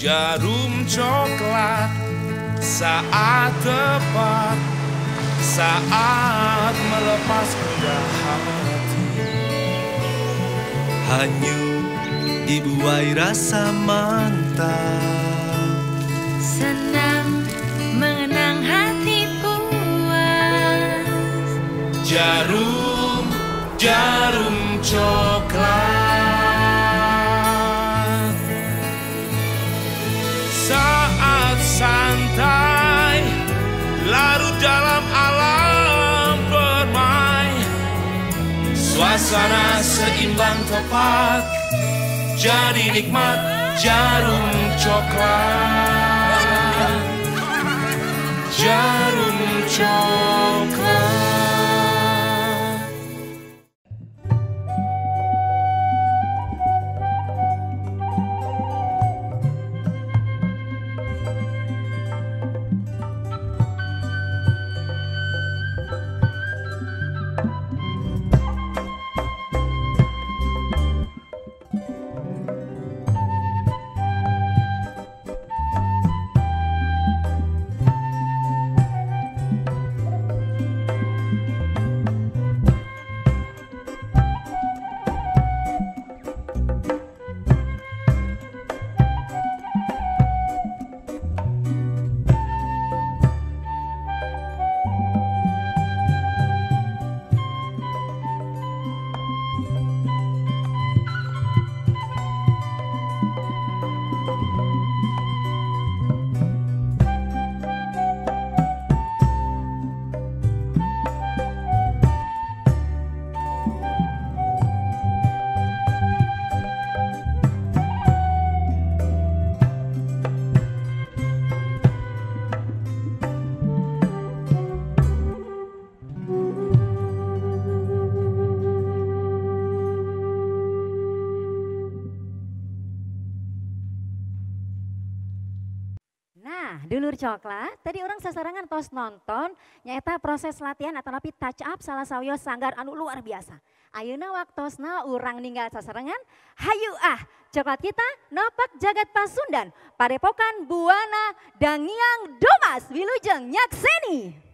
Jarum coklat saat tepat, saat melepas gundah hati. Hanyut dibuai rasa mantap, senang mengenang hati puas. Jarum, jarum coklat. Saat santai, larut dalam alam permai. Suasana seimbang tepat, jadi nikmat jarum coklat. Jarum coklat. Dulur coklat, tadi orang sasarangan tos nonton, nyata proses latihan atau napi touch up salah sayo sanggar anu luar biasa. Ayeuna waktosna urang ninggal sasarangan, hayu coklat kita nopak jagat Pasundan, Padepokan Buana Dangiang Domas, Wilujeng Nyakseni.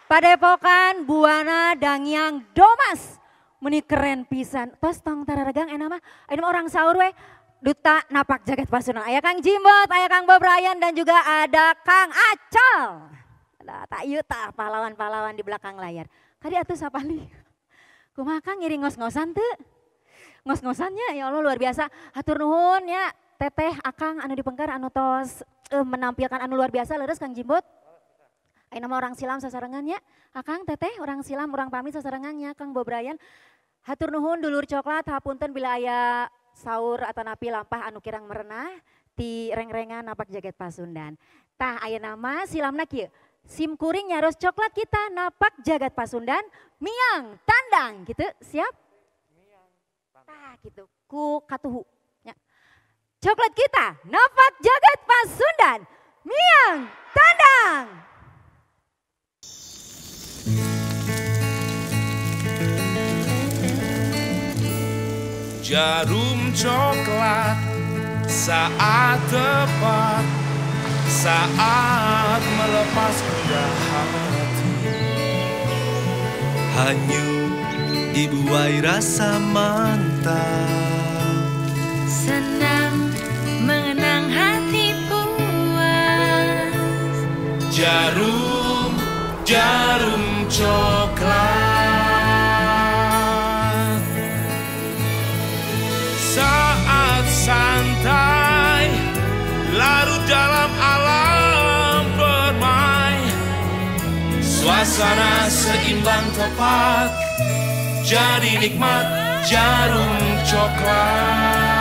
Padepokan Buana Dangyang Domas. Meni keren pisan. Tos tong tararegang mah. Ini orang sahur we. Duta Napak Jagat Pasundan. Aya Kang Jimbot, aya Kang Bob Ryan dan juga ada Kang Acol. Ada tak yuta pahlawan-pahlawan di belakang layar. Kadi atuh sapali. Kumaha Kang ngiring ngos-ngosan teu? Ngos-ngosannya ya Allah luar biasa. Hatur nuhun ya Teteh Akang anu dipengker anu tos menampilkan anu luar biasa leres Kang Jimbot. Ayo nama orang silam sasarengannya. Akang Teteh orang silam orang pamit sasarengannya Kang Bob Ryan. Hatur nuhun dulur coklat hapunten bila aya saur atau napi lampah anu kirang merenah ti reng-rengan Napak Jagat Pasundan. Tah aya nama silamna kieu. Sim kuring nyaros coklat kita Napak Jagat Pasundan miang tandang gitu. Siap? Miang tandang. Tah gitu. Ku katuhu. Ya. Coklat kita Napak Jagat Pasundan miang tandang. Jarum coklat saat tepat, saat melepas gundah hati. Hanyut dibuai rasa mantap, Senang mengenang hati puas. Jarum, jarum coklat. Saat santai, larut dalam alam permai. Suasana seimbang tepat, jadi nikmat jarum coklat.